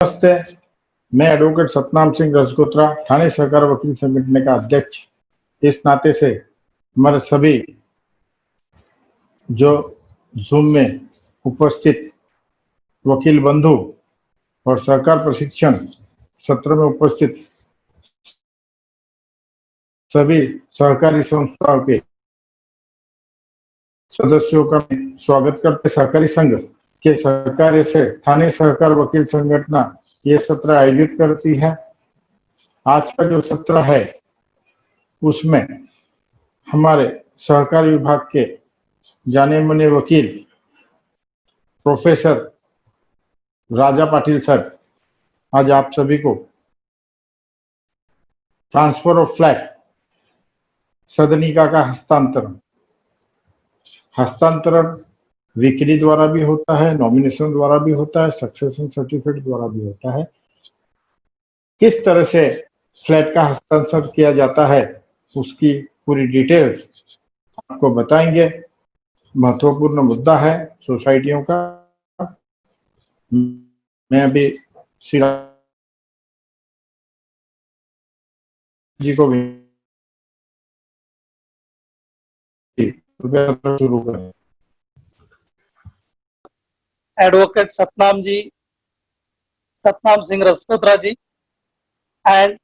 नमस्ते। मैं एडवोकेट सतनाम सिंह रजकोत्रा, ठाणे सहकार वकील संगठन का अध्यक्ष। इस नाते से हमारे सभी जो जूम में उपस्थित वकील बंधु और सहकार प्रशिक्षण सत्र में उपस्थित सभी सहकारी संस्थाओं के सदस्यों का मैं स्वागत करते। सहकारी संघ के सहकार्य से ठाणे सहकार वकील संगठन ये सत्र आयोजित करती है। आज का जो सत्र है उसमें हमारे सहकारी विभाग के जाने माने वकील प्रोफेसर राजा पाटिल सर आज आप सभी को ट्रांसफर ऑफ फ्लैट सदनिका का हस्तांतरण विक्री द्वारा भी होता है, नॉमिनेशन द्वारा भी होता है, सक्सेशन सर्टिफिकेट द्वारा भी होता है। किस तरह से फ्लैट का हस्तांतरण किया जाता है उसकी पूरी डिटेल्स आपको बताएंगे। महत्वपूर्ण मुद्दा है सोसाइटियों का। मैं अभी श्री जी को शुरू करें। Advocate Satnam Singh Rajputra ji, and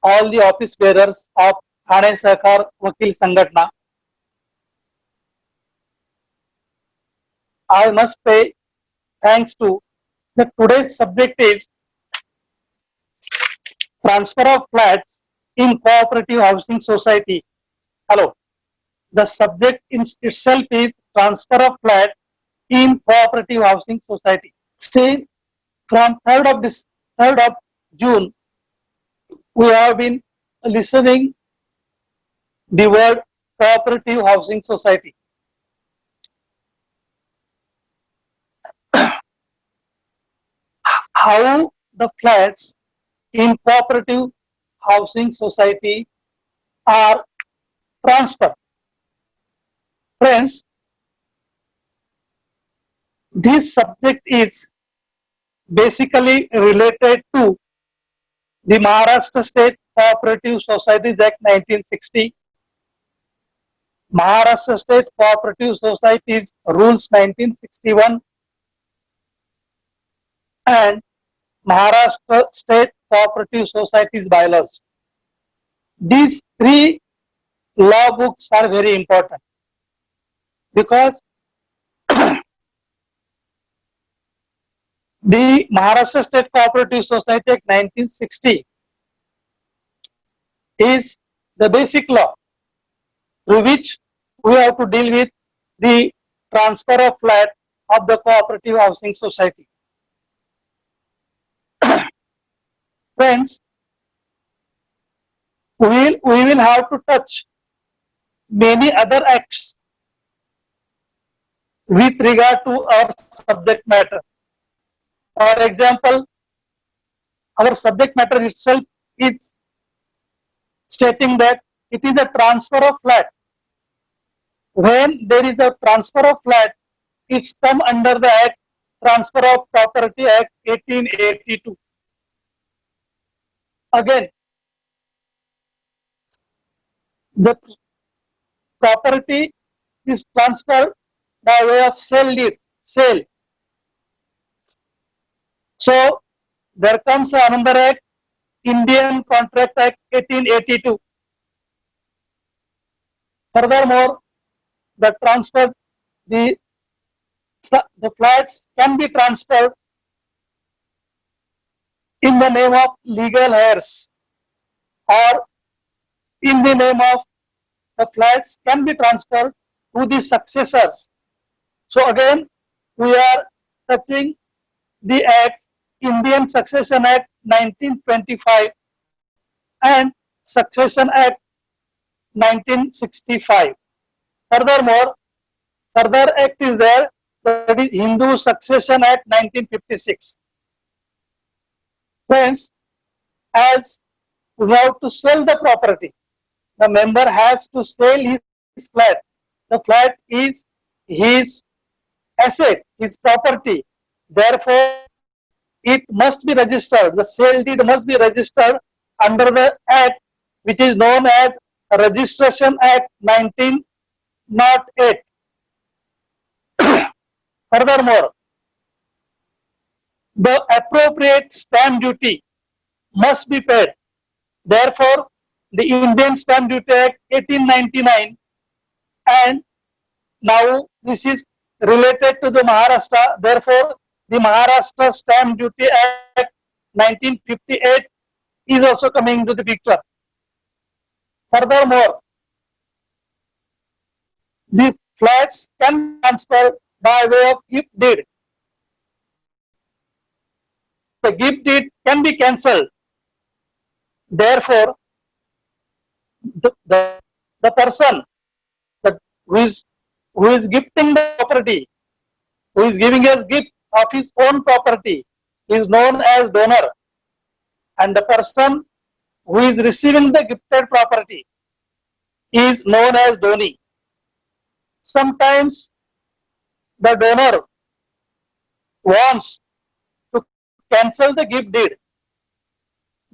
all the office bearers of Thane Sahakar Vakil Sangatna. I must pay thanks to that today's subject is transfer of flats in cooperative housing society. Hello. The subject in itself is transfer of flat in cooperative housing society. See, from 3rd of June, we have been listening the word cooperative housing society. How the flats in cooperative housing society are transferred. Friends, this subject is basically related to the Maharashtra State Cooperative Societies Act 1960, Maharashtra State Cooperative Societies Rules 1961, and Maharashtra State Cooperative Societies Bylaws. These three law books are very important because the Maharashtra State Cooperative Society Act 1960 is the basic law through which we have to deal with the transfer of flat of the cooperative housing society. Friends, we will have to touch many other acts with regard to our subject matter. For example, our subject matter itself is stating that it is a transfer of flat. When there is a transfer of flat, it's come under the Act, Transfer of Property Act 1882. Again, the property is transferred by way of sale. So there comes another act, Indian Contract Act 1882. Furthermore, the flats can be transferred in the name of legal heirs, or in the name of the flats can be transferred to the successors. So again, we are touching the Act, Indian Succession Act 1925 and Succession Act 1965. Furthermore, further act is there, that is Hindu Succession Act 1956. Friends, as we have to sell the property, the member has to sell his flat. The flat is his asset, his property. Therefore, it must be registered. The sale deed must be registered under the Act, which is known as Registration Act 1908. Furthermore, the appropriate stamp duty must be paid. Therefore, the Indian Stamp Duty Act 1899, and now this is related to the Maharashtra. Therefore, the Maharashtra Stamp Duty Act 1958 is also coming into the picture. Furthermore, the flats can be transferred by way of gift deed. The gift deed can be cancelled. Therefore, the person that who is gifting the property, who is giving us gift of his own property, is known as donor, and the person who is receiving the gifted property is known as donee. Sometimes the donor wants to cancel the gift deed.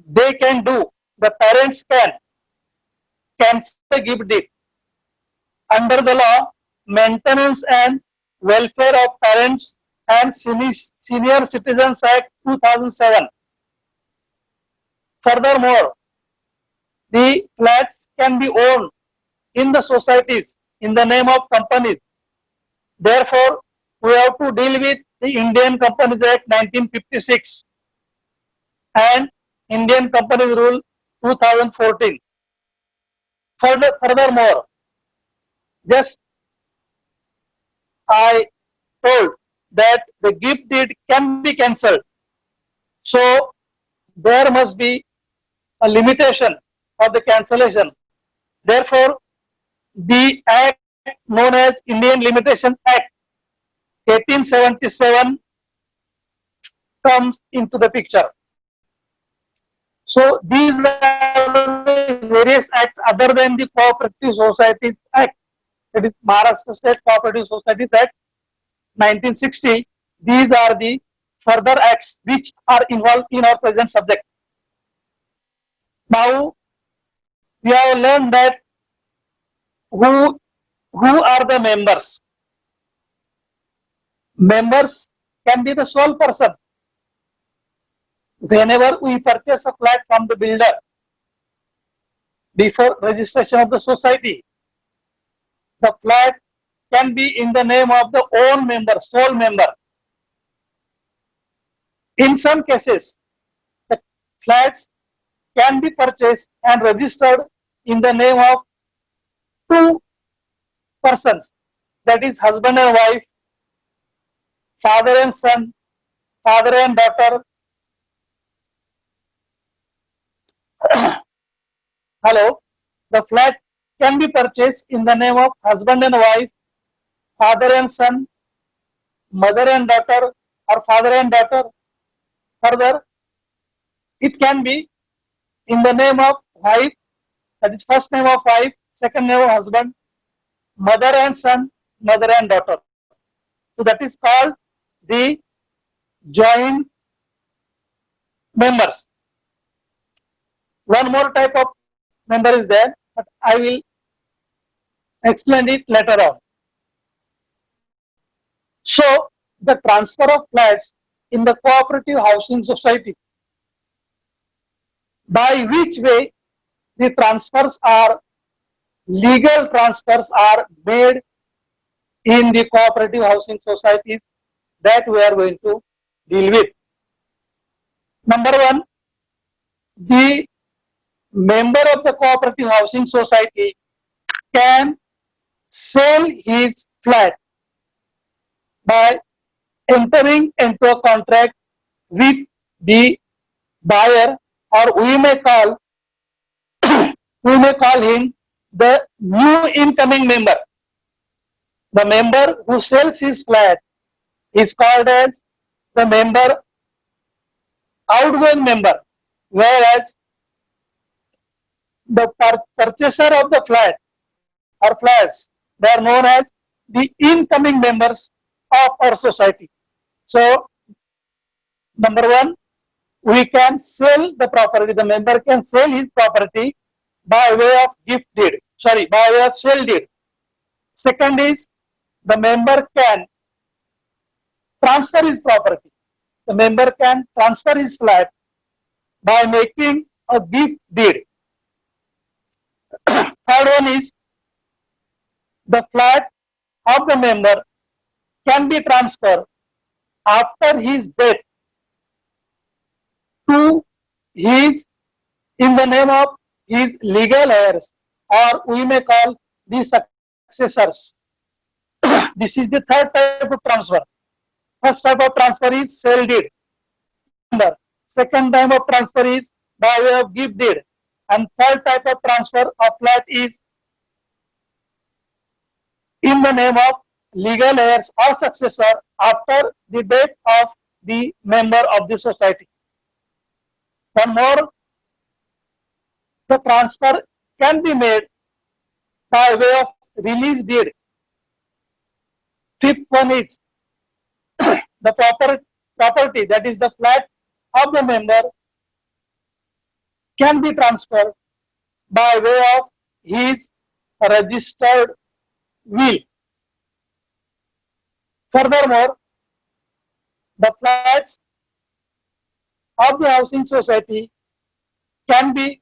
They can do, the parents can cancel the gift deed. Under the law, Maintenance and Welfare of Parents and Senior Citizens Act 2007. Furthermore, the flats can be owned in the societies in the name of companies. Therefore, we have to deal with the Indian Companies Act 1956 and Indian Companies Rule 2014. Furthermore, just I told that the gift deed can be cancelled. So there must be a limitation of the cancellation. Therefore, the act known as Indian Limitation Act 1877 comes into the picture. So these are the various acts other than the Cooperative Societies Act, that is Maharashtra State Cooperative Societies Act 1960. These are the further acts which are involved in our present subject. Now we have learned that who are the members. Members can be the sole person. Whenever we purchase a flat from the builder, before registration of the society, the flat can be in the name of the own member, sole member. In some cases, the flats can be purchased and registered in the name of two persons, that is husband and wife, father and son, father and daughter. Hello, the flat can be purchased in the name of husband and wife, father and son, mother and daughter, or father and daughter. Further, it can be in the name of wife, that is first name of wife, second name of husband, mother and son, mother and daughter. So that is called the joint members. One more type of member is there, but I will explain it later on. So the transfer of flats in the cooperative housing society, by which way the transfers are, legal transfers are made in the cooperative housing societies, that we are going to deal with. Number one, the member of the cooperative housing society can sell his flat by entering into a contract with the buyer, or we may call him the new incoming member. The member who sells his flat is called as the member, outgoing member, whereas the purchaser of the flat or flats, they are known as the incoming members of our society. So Number one, we can sell the property. The member can sell his property by way of gift deed. Sorry, by way of sale deed. Second is the member can transfer his property. The member can transfer his flat by making a gift deed. Third one is the flat of the member can be transferred after his death to his, in the name of his legal heirs, or we may call the successors. This is the third type of transfer. First type of transfer is sale deed. Second type of transfer is by way of gift deed. And third type of transfer of flat is in the name of legal heirs or successor after the death of the member of the society. One more, the transfer can be made by way of release deed. Fifth one is the property, that is the flat of the member, can be transferred by way of his registered will. Furthermore, the flats of the housing society can be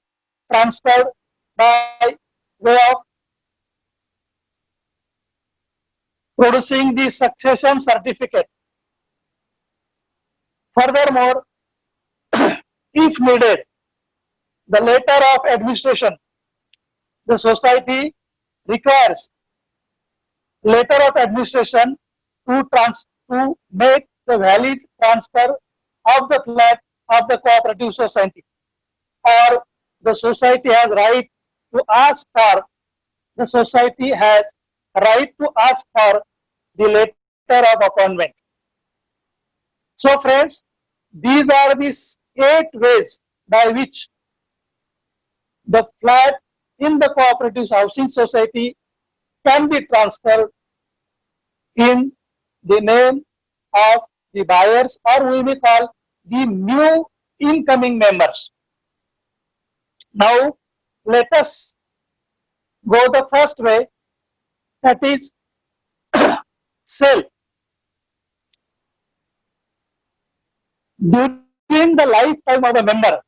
transferred by way of producing the succession certificate. Furthermore, if needed, the letter of administration, the society requires letter of administration to make the valid transfer of the flat of the cooperative society, or the society has right to ask for, the society has right to ask for the letter of appointment. So friends, these are the 8 ways by which the flat in the cooperative housing society can be transferred in the name of the buyers, or we may call the new incoming members. Now let us go the first way, that is sale. During the lifetime of a member,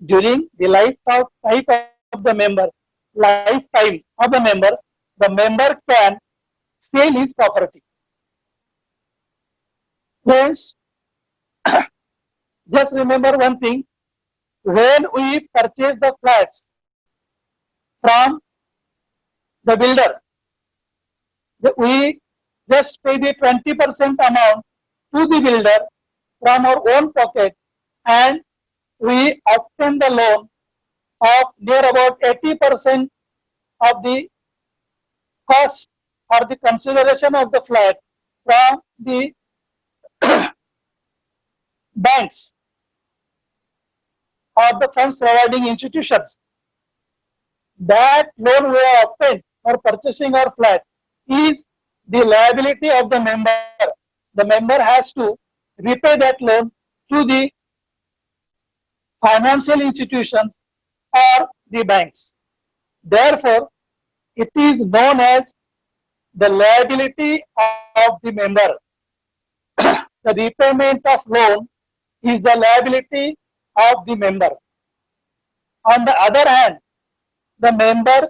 during the lifetime of the member, the member can sell his property. Friends, just remember one thing, when we purchase the flats from the builder, we just pay the 20% amount to the builder from our own pocket, and we obtain the loan of near about 80% of the cost or the consideration of the flat from the banks or the funds providing institutions. That loan we have obtained for purchasing our flat is the liability of the member. The member has to repay that loan to the financial institutions or the banks. Therefore, it is known as the liability of the member. The repayment of loan is the liability of the member. On the other hand, the member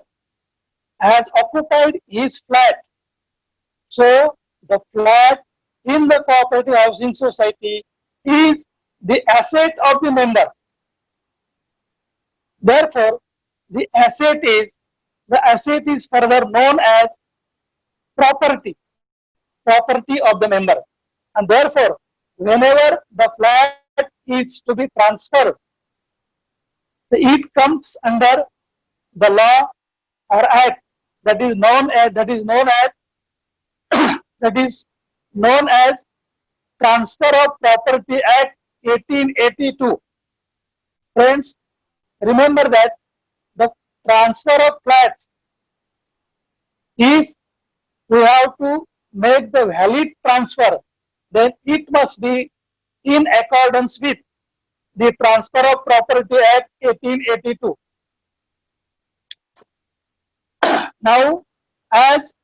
has occupied his flat. So the flat in the cooperative housing society is the asset of the member. Therefore, the asset is further known as property of the member. And therefore, whenever the flat is to be transferred, it comes under the law or act that is known as Transfer of Property Act 1882. Friends, remember that the transfer of flats, if we have to make the valid transfer, then it must be in accordance with the Transfer of Property Act 1882. Now, as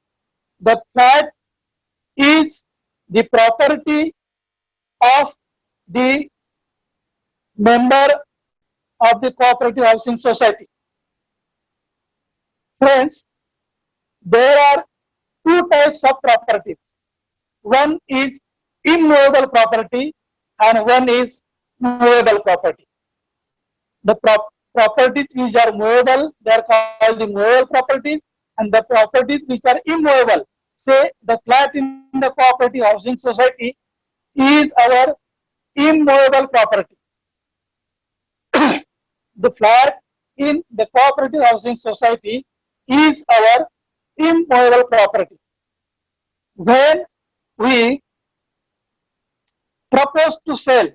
the flat is the property of the member of the cooperative housing society. Friends, there are two types of properties. One is immovable property and one is movable property. The properties which are movable, they are called the movable properties, and the properties which are immovable, say the flat in the cooperative housing society is our immovable property. The flat in the cooperative housing society is our immovable property. When we propose to sell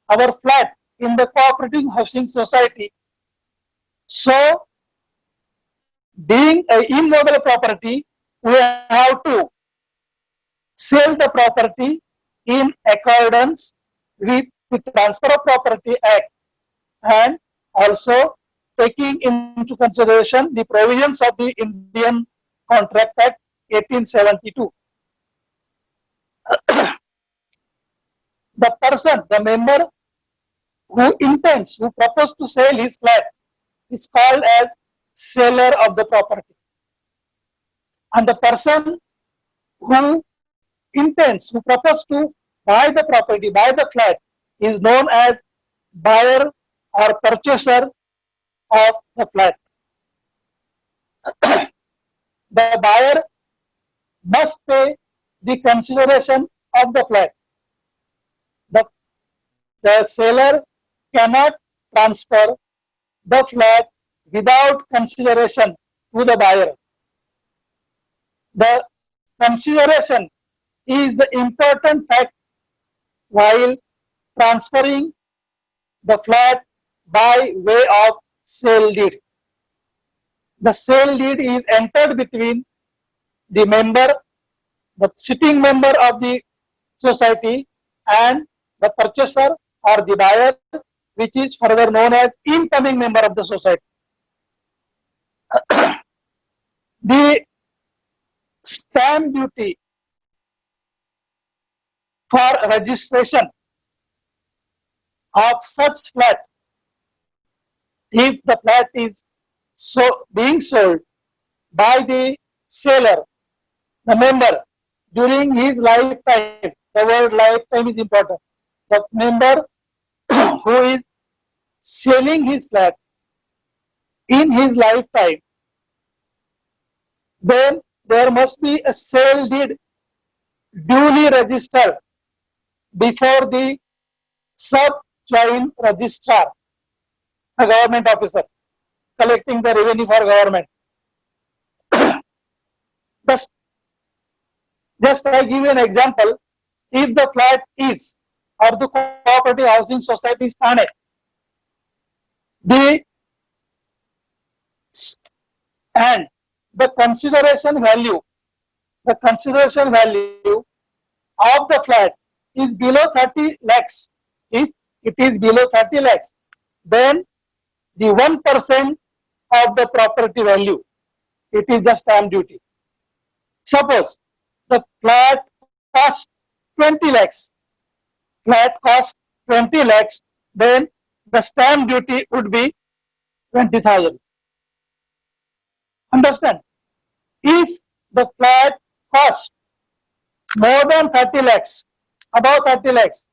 our flat in the cooperative housing society, so being an immovable property, we have to sell the property in accordance with the Transfer of Property Act and also taking into consideration the provisions of the Indian Contract Act 1872. The person, the member who proposes to sell his flat is called as seller of the property. And the person who proposes to buy the property, buy the flat, is known as buyer or purchaser of the flat. The buyer must pay the consideration of the flat. The seller cannot transfer the flat without consideration to the buyer. The consideration is the important fact while transferring the flat by way of sale deed. The sale deed is entered between the member, the sitting member of the society, and the purchaser or the buyer, which is further known as incoming member of the society. The stamp duty for registration of such flat, if the flat is being sold by the seller, the member, during his lifetime, the word lifetime is important, the member who is selling his flat in his lifetime, then there must be a sale deed duly registered before the sub-joint registrar, a government officer collecting the revenue for government. Just I give you an example. If the flat is, or the cooperative housing society is Thane, and the consideration value of the flat is below 30 lakhs. If it is below 30 lakhs, then the 1% of the property value, it is the stamp duty. Suppose the flat costs 20 lakhs, then the stamp duty would be 20,000. Understand? If the flat costs more than 30 lakhs, above 30 lakhs,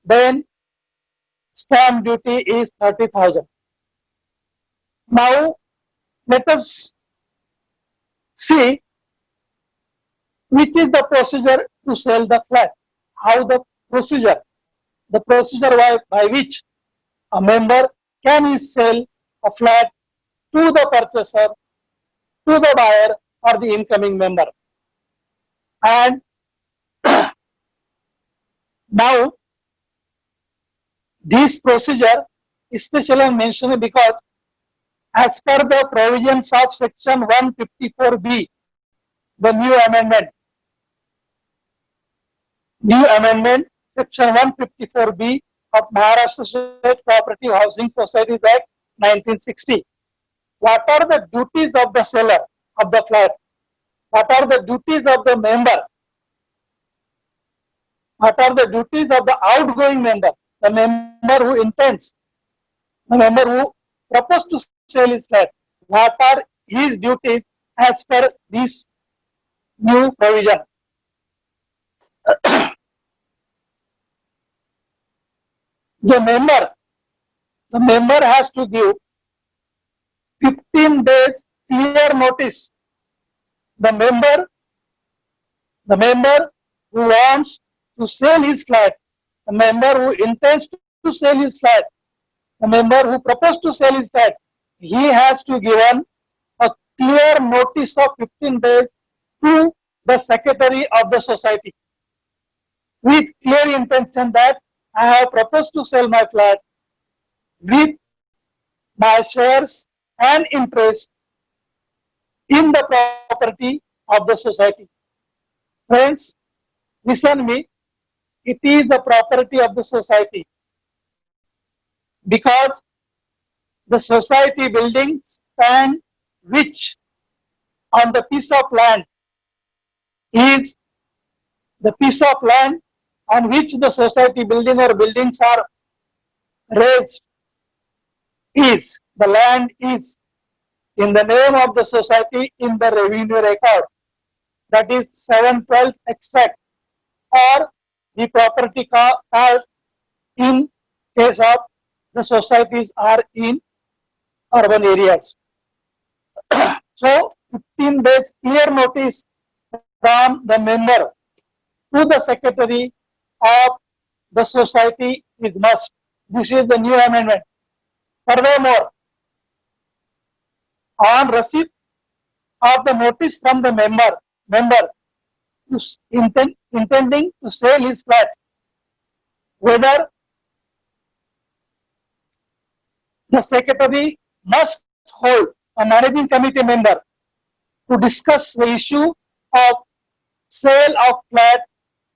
then stamp duty is 30,000. Now, let us see which is the procedure to sell the flat. How the procedure by which a member can sell a flat to the purchaser, to the buyer, or the incoming member. And now this procedure especially mentioned because as per the provisions of section 154B, the new amendment Section 154B of Maharashtra State Cooperative Housing Societies Act 1960. What are the duties of the seller of the flat? What are the duties of the member? What are the duties of the outgoing member? The member who intends, the member who proposed to sell his flat. What are his duties as per this new provision? The member has to give 15 days clear notice. The member who wants to sell his flat, the member who intends to sell his flat, the member who proposed to sell his flat, he has to give a clear notice of 15 days to the secretary of the society with clear intention that I have proposed to sell my flat with my shares and interest in the property of the society. Friends, listen me. It is the property of the society because the society building stand which on the piece of land is the piece of land on which the society building or buildings are raised is the land is in the name of the society in the revenue record, that is 7/12 extract, or the property card in case of the societies are in urban areas. So 15 days clear notice from the member to the secretary of the society is must. This is the new amendment. Furthermore, on receipt of the notice from the member who's intending to sell his flat, whether the secretary must hold a managing committee member to discuss the issue of sale of flat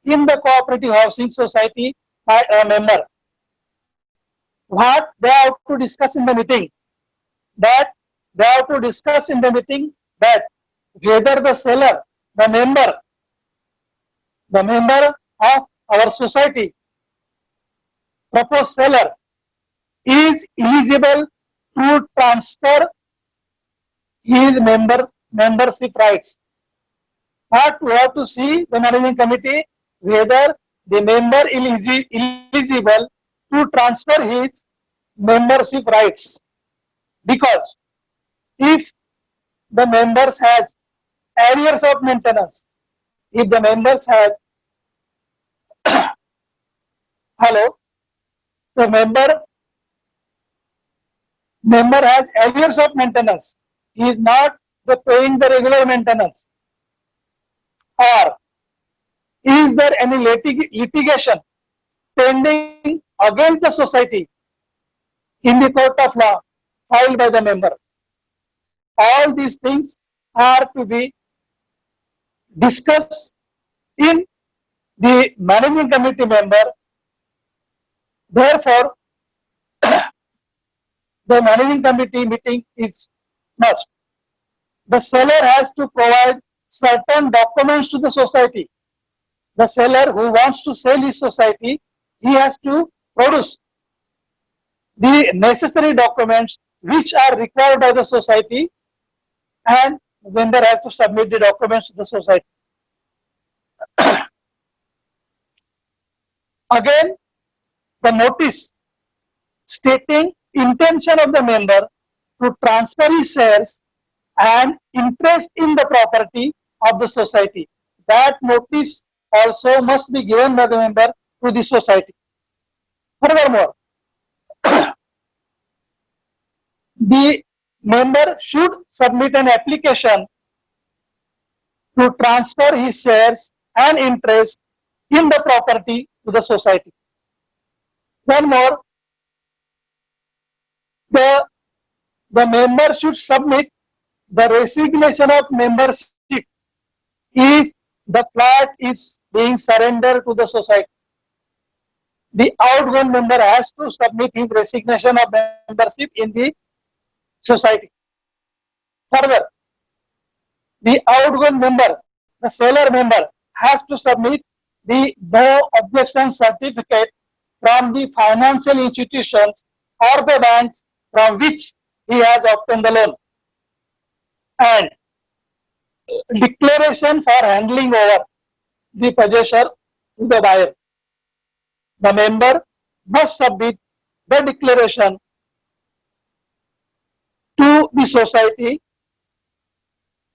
in the cooperative housing society by a member. What they have to discuss in the meeting? That they have to discuss in the meeting that whether the seller, the member of our society, proposed seller, is eligible to transfer his membership rights. But we have to see the managing committee whether the member is eligible to transfer his membership rights, because if the members has arrears of maintenance, if the members has hello, the member has arrears of maintenance, he is not paying the regular maintenance, or is there any litigation pending against the society in the court of law filed by the member. All these things are to be discussed in the managing committee member. Therefore, the managing committee meeting is must. The seller has to provide certain documents to the society. The seller who wants to sell his society, he has to produce the necessary documents which are required by the society, and vendor has to submit the documents to the society. Again, the notice stating intention of the member to transfer his shares and interest in the property of the society. That notice also must be given by the member to the society. Furthermore, the member should submit an application to transfer his shares and interest in the property to the society. One more, the member should submit the resignation of membership if the flat is being surrendered to the society. the outgoing member has to submit his resignation of membership in the society. Further, the outgoing member, the seller member, has to submit the no objection certificate from the financial institutions or the banks from which he has obtained the loan, and declaration for handling over the possessor to the buyer. The member must submit the declaration to the society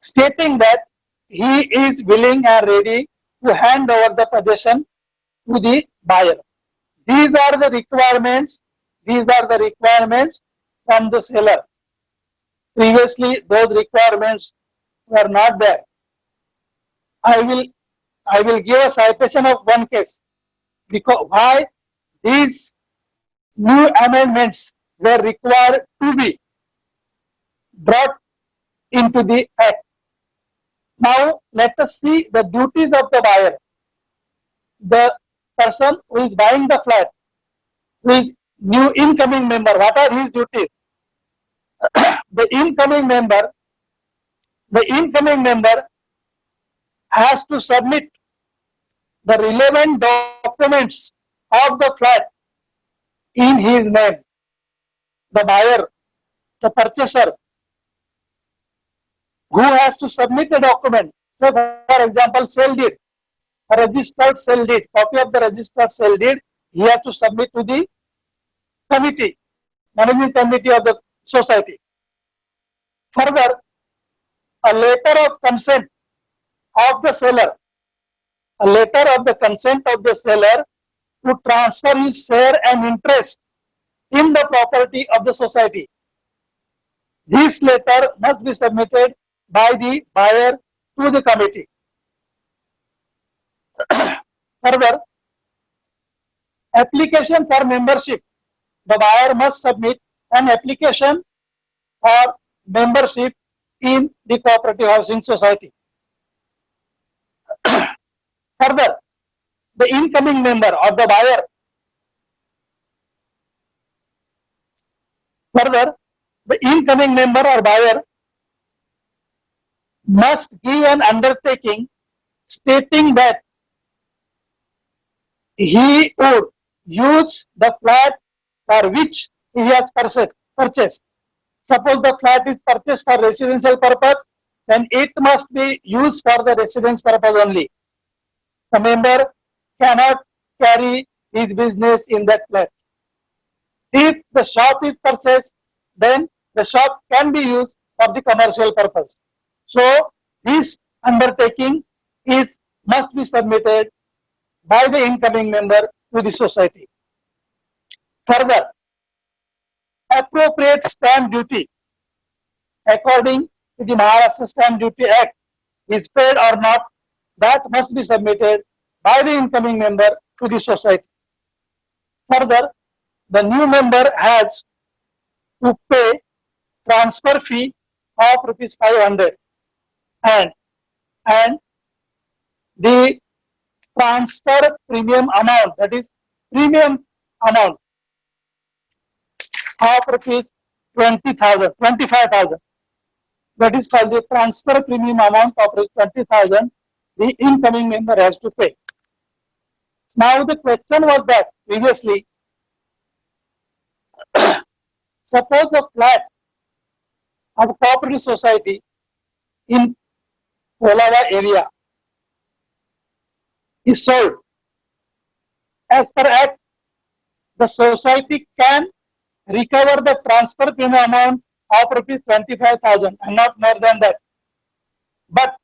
stating that he is willing and ready to hand over the possession to the buyer. These are the requirements. These are the requirements from the seller. Previously, those requirements were not there. I will give a citation of one case because why these new amendments were required to be brought into the act. Now let us see the duties of the buyer. The person who is buying the flat, who is new incoming member, what are his duties? The incoming member has to submit the relevant documents of the flat in his name. The buyer, the purchaser, who has to submit the document. So, for example, sale deed, a registered sale deed, copy of the registered sale deed, he has to submit to the committee, managing committee of the society. Further, a letter of consent of the seller, a letter of the consent of the seller to transfer his share and interest in the property of the society. This letter must be submitted by the buyer to the committee. Further, application for membership. The buyer must submit an application for membership in the cooperative housing society. Further, the incoming member or the buyer. Further, the incoming member or buyer must give an undertaking stating that he would use the flat for which he has purchased. Suppose the flat is purchased for residential purpose, then it must be used for the residence purpose only. The member cannot carry his business in that flat. If the shop is purchased, then the shop can be used for the commercial purpose. So this undertaking must be submitted by the incoming member to the society. Further, appropriate stamp duty according to the Maharashtra Stamp Duty Act is paid or not, that must be submitted by the incoming member to the society. Further, the new member has to pay transfer fee of rupees 500 and the transfer premium amount, that is premium amount of rupees 25,000. That is called the transfer premium amount of rupees 20,000 the incoming member has to pay. Now the question was that previously, suppose the flat of a cooperative society in Kolava area is sold. As per Act, the society can recover the transfer premium amount of rupees 25,000 and not more than that. But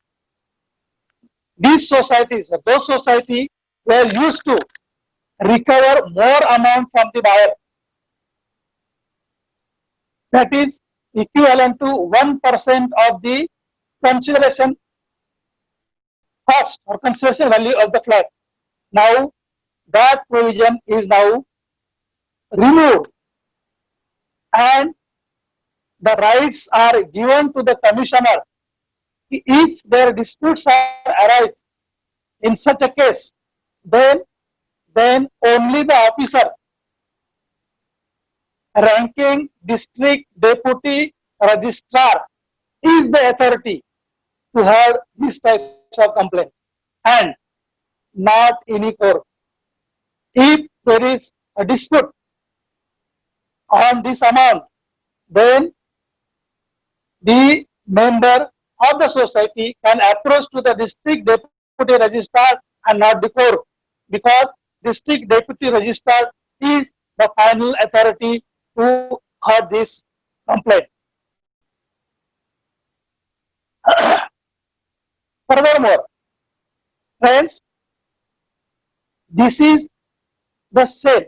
these societies, those societies were used to recover more amount from the buyer. That is equivalent to 1% of the consideration cost or consideration value of the flat. Now that provision is now removed and the rights are given to the commissioner. If their disputes arise in such a case, then then only the officer ranking district deputy registrar is the authority to have these types of complaint, and not any court. If there is a dispute on this amount, then the member of the society can approach to the district deputy registrar and not the court, because district deputy registrar is the final authority to hear this complaint. Furthermore, friends, this is the sale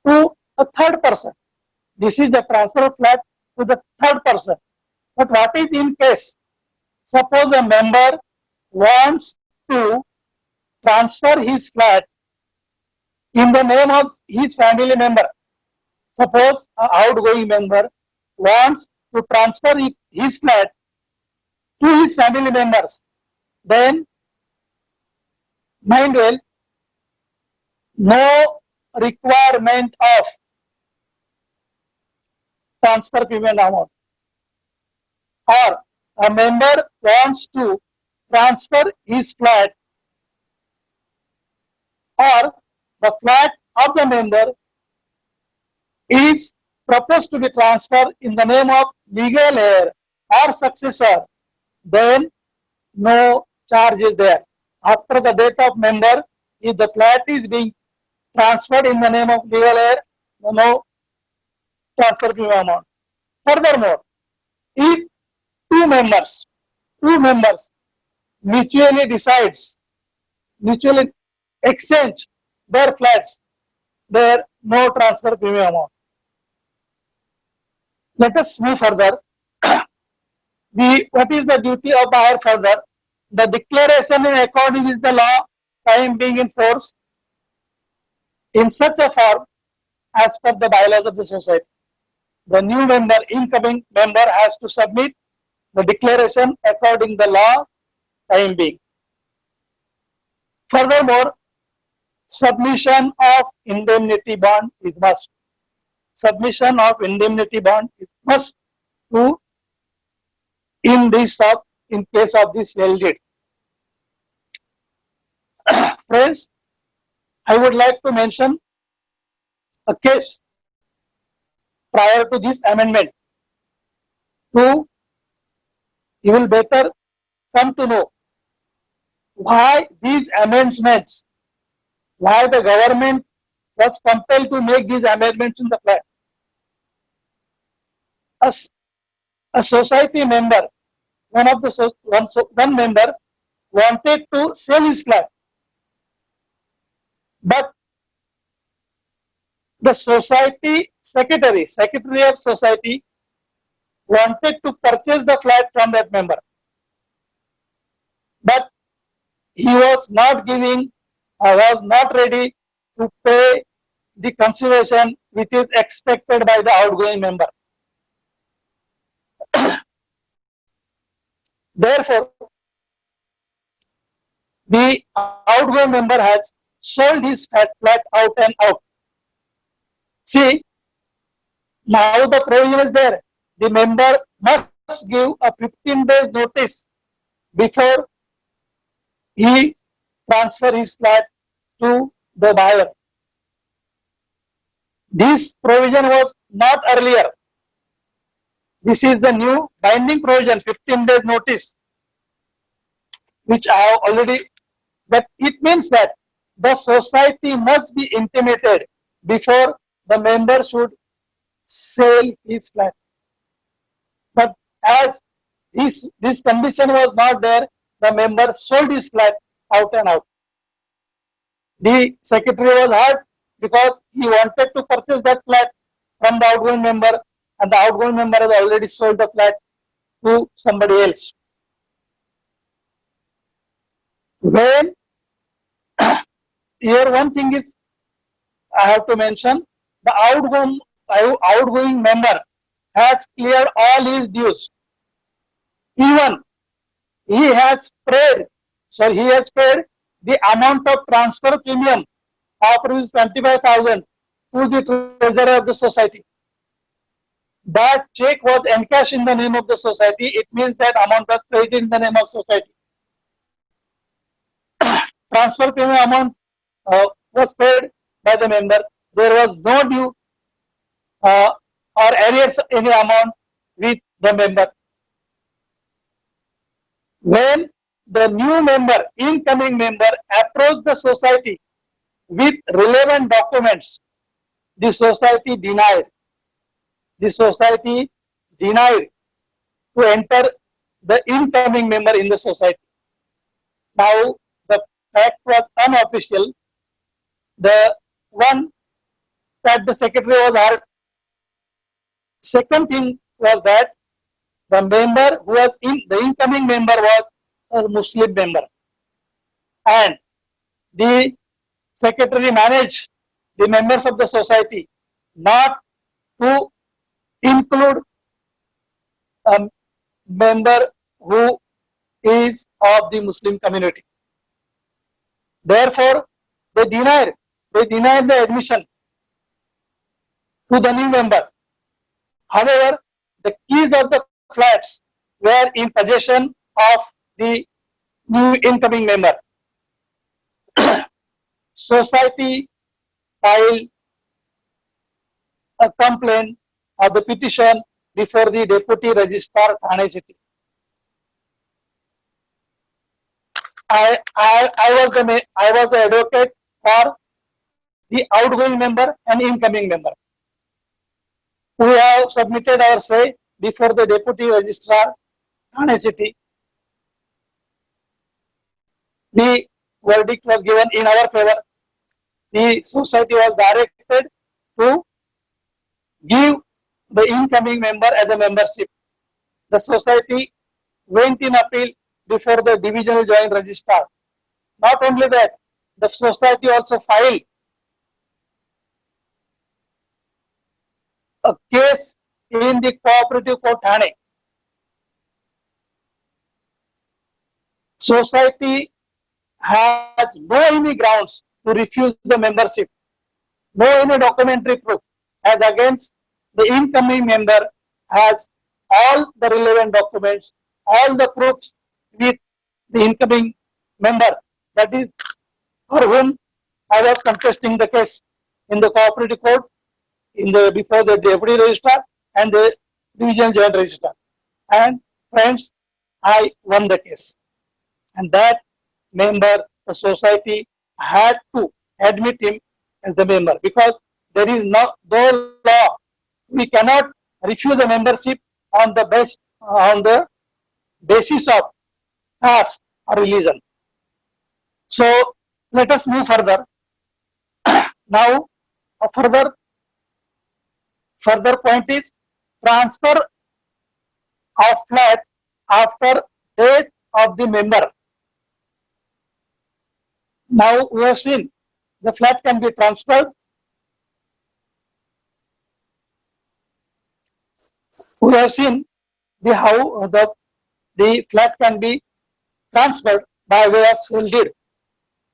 to a third person. This is the transfer of flat to the third person. But what is in case? Suppose a member wants to transfer his flat in the name of his family member. Suppose an outgoing member wants to transfer his flat to his family members. Then, mind well, no requirement of transfer payment amount. Or a member wants to transfer his flat, or the flat of the member is proposed to be transferred in the name of legal heir or successor, then no charge is there. After the death of member, if the flat is being transferred in the name of legal heir, no transfer fee amount. Furthermore, if two members mutually exchange their flats, there no transfer fee amount. Let us move further. What is the duty of buyer further? The declaration in accordance with the law time being in force in such a form as per the bylaws of the society. The new member, incoming member, has to submit the declaration according to the law time being. Furthermore, submission of indemnity bond is must. Submission of indemnity bond is must to in case of this sale deed. Friends, I would like to mention a case prior to this amendment. You will better come to know why these amendments, why the government was compelled to make these amendments in the flat. A society member, one member wanted to sell his flat, but the society secretary of society wanted to purchase the flat from that member, but he was not ready to pay the consideration which is expected by the outgoing member. Therefore, the outgoing member has sold his flat out and out. See, now the provision is there. The member must give a 15 days notice before he transfer his flat to the buyer. This provision was not earlier. This is the new binding provision, 15 days notice, which I have already, that it means that the society must be intimated before the member should sell his flat. But as this condition was not there, the member sold his flat out and out. The secretary was hurt because he wanted to purchase that flat from the outgoing member, and the outgoing member has already sold the flat to somebody else. When here one thing is I have to mention, the outgoing member has cleared all his dues. Even he has paid the amount of transfer premium of rupees 25,000 to the treasurer of the society. That check was encashed in the name of the society. It means that amount was credited in the name of society. Transfer payment amount was paid by the member. There was no due or arrears any amount with the member. When the new member, incoming member, approached the society with relevant documents, the society denied. The society denied to enter the incoming member in the society. Now, the fact was unofficial. The one that the secretary was hurt. Second thing was that the member who was in the incoming member was a Muslim member, and the secretary managed the members of the society not to include a member who is of the Muslim community. Therefore, they denied the admission to the new member. However, the keys of the flats were in possession of the new incoming member. Society filed a complaint or the petition before the deputy registrar Thane City. I was the advocate for the outgoing member and incoming member. We have submitted our say before the deputy registrar Thane City. The verdict was given in our favor. The society was directed to give the incoming member as a membership. The society went in appeal before the divisional joint registrar. Not only that, the society also filed a case in the cooperative court Thane. Society has no any grounds to refuse the membership, no any documentary proof, as against the incoming member has all the relevant documents, all the proofs with the incoming member, that is for whom I was contesting the case in the cooperative court, in the before the deputy registrar and the division joint registrar. And friends, I won the case. And that member, the society had to admit him as the member, because there is no law. We cannot refuse a membership on the basis of caste or religion. So let us move further. Now, a further point is transfer of flat after death of the member. Now we have seen the flat can be transferred. We have seen how the flat can be transferred by way of sale deed.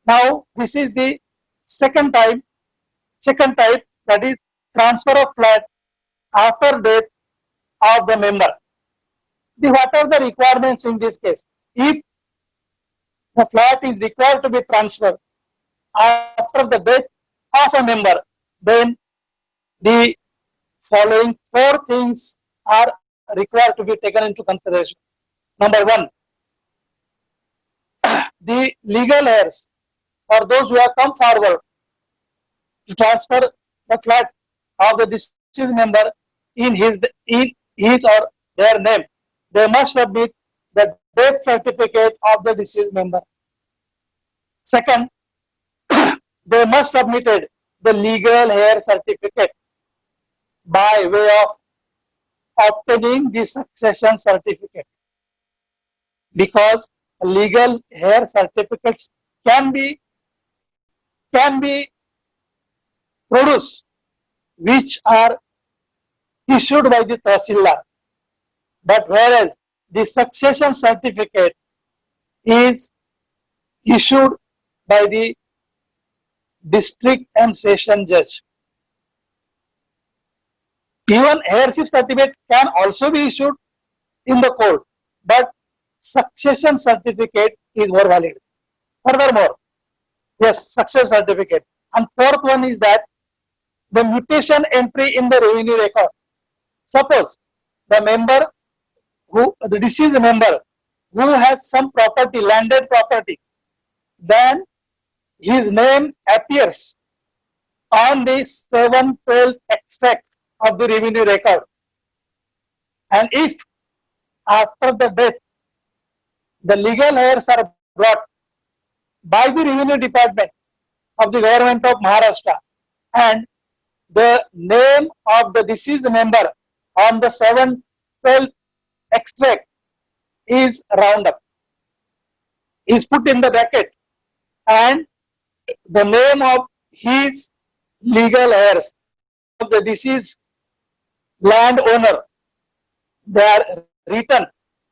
Now this is the second type, that is transfer of flat after death of the member. What are the requirements in this case? If the flat is required to be transferred after the death of a member, then the following four things are required to be taken into consideration. Number one, the legal heirs, or those who have come forward to transfer the flat of the deceased member in his or their name, they must submit the death certificate of the deceased member. Second, they must submit the legal heir certificate by way of obtaining the succession certificate, because legal heir certificates can be produced which are issued by the Tahsildar, but whereas the succession certificate is issued by the district and session judge. Even heirship certificate can also be issued in the court, but succession certificate is more valid. Furthermore, yes, success certificate. And fourth one is that the mutation entry in the revenue record. Suppose the deceased member who has some property, landed property, then his name appears on the 7/12 extract of the revenue record. And if after the death, the legal heirs are brought by the revenue department of the government of Maharashtra, and the name of the deceased member on the 7/12 extract is round up, is put in the bracket, and the name of his legal heirs of the deceased landowner, they are written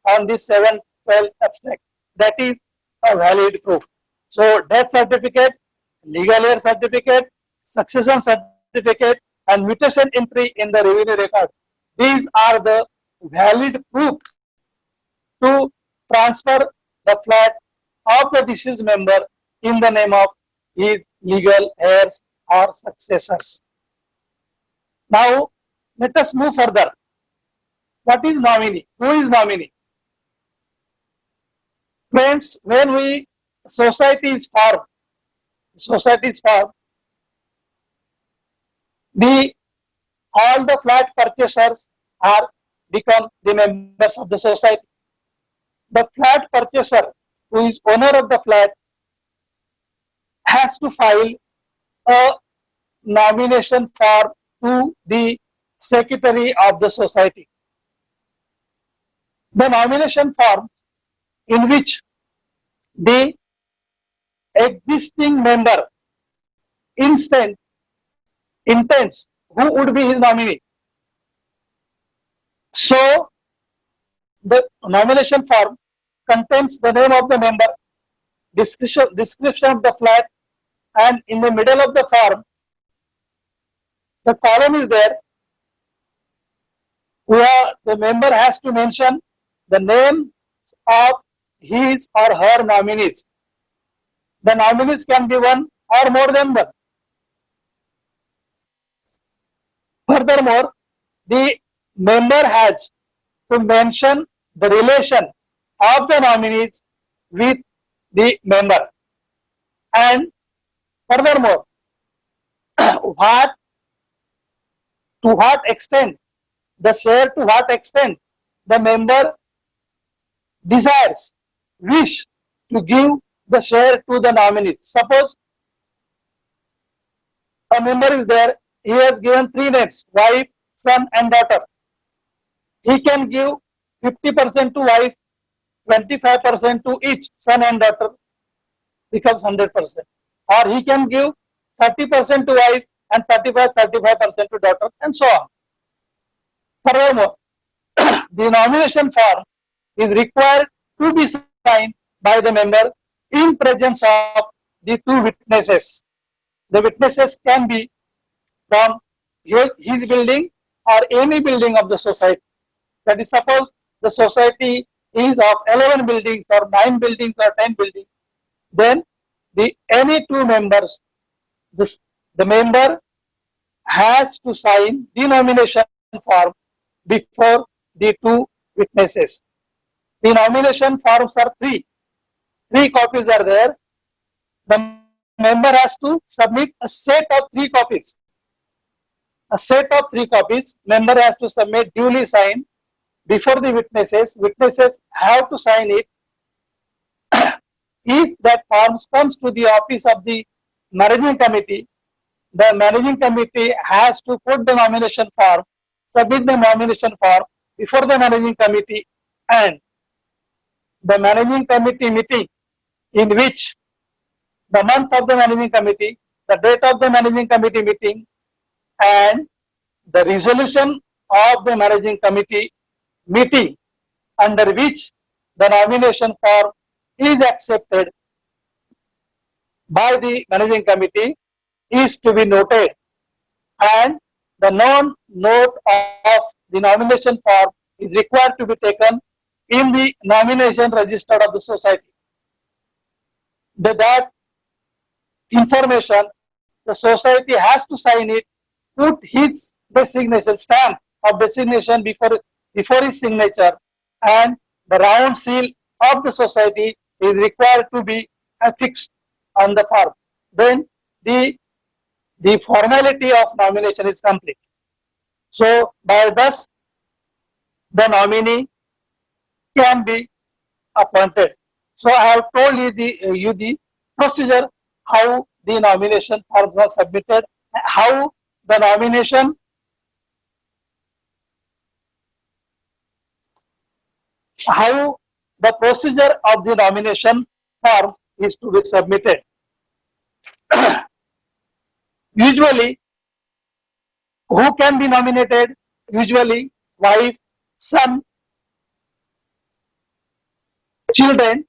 on this 7/12 abstract. That is a valid proof. So death certificate, legal heir certificate, succession certificate, and mutation entry in the revenue record, these are the valid proof to transfer the flat of the deceased member in the name of his legal heirs or successors. Now, let us move further. What is nominee? Who is nominee? Friends, when society is formed, all the flat purchasers are become the members of the society. The flat purchaser, who is owner of the flat, has to file a nomination form to the secretary of the society. The nomination form, in which the existing member intends who would be his nominee. So the nomination form contains the name of the member, description of the flat, and in the middle of the form, the column is there where the member has to mention the name of his or her nominees. The nominees can be one or more than one. Furthermore, the member has to mention the relation of the nominees with the member. And furthermore, to what extent the member wish to give the share to the nominees. Suppose a member is there, he has given 3 names, wife, son and daughter. He can give 50% to wife, 25% to each son and daughter, becomes 100%. Or he can give 30% to wife and 35% to daughter, and so on. Furthermore, the nomination form is required to be signed by the member in presence of the 2 witnesses. The witnesses can be from his building or any building of the society. That is, suppose the society is of 11 buildings or 9 buildings or 10 buildings, then any 2 members, the member has to sign the nomination form before the 2 witnesses. The nomination forms are 3. 3 copies are there. The member has to submit a set of 3 copies. A set of 3 copies, member has to submit duly signed before the witnesses. Witnesses have to sign it. If that form comes to the office of the managing committee, the managing committee has to put the nomination form, submit the nomination form before the managing committee, and the managing committee meeting, in which the month of the managing committee, the date of the managing committee meeting, and the resolution of the managing committee meeting under which the nomination form is accepted by the managing committee, is to be noted, and the non-note of the nomination form is required to be taken in the nomination register of the society. That information, the society has to sign it, put his designation stamp of designation before his signature, and the round seal of the society is required to be affixed on the form. Then the formality of nomination is complete. So by thus the nominee can be appointed. So I have told you the procedure, how the nomination forms are submitted, how the nomination, how the procedure of the nomination form is to be submitted. Usually, who can be nominated? Usually, wife, son, children,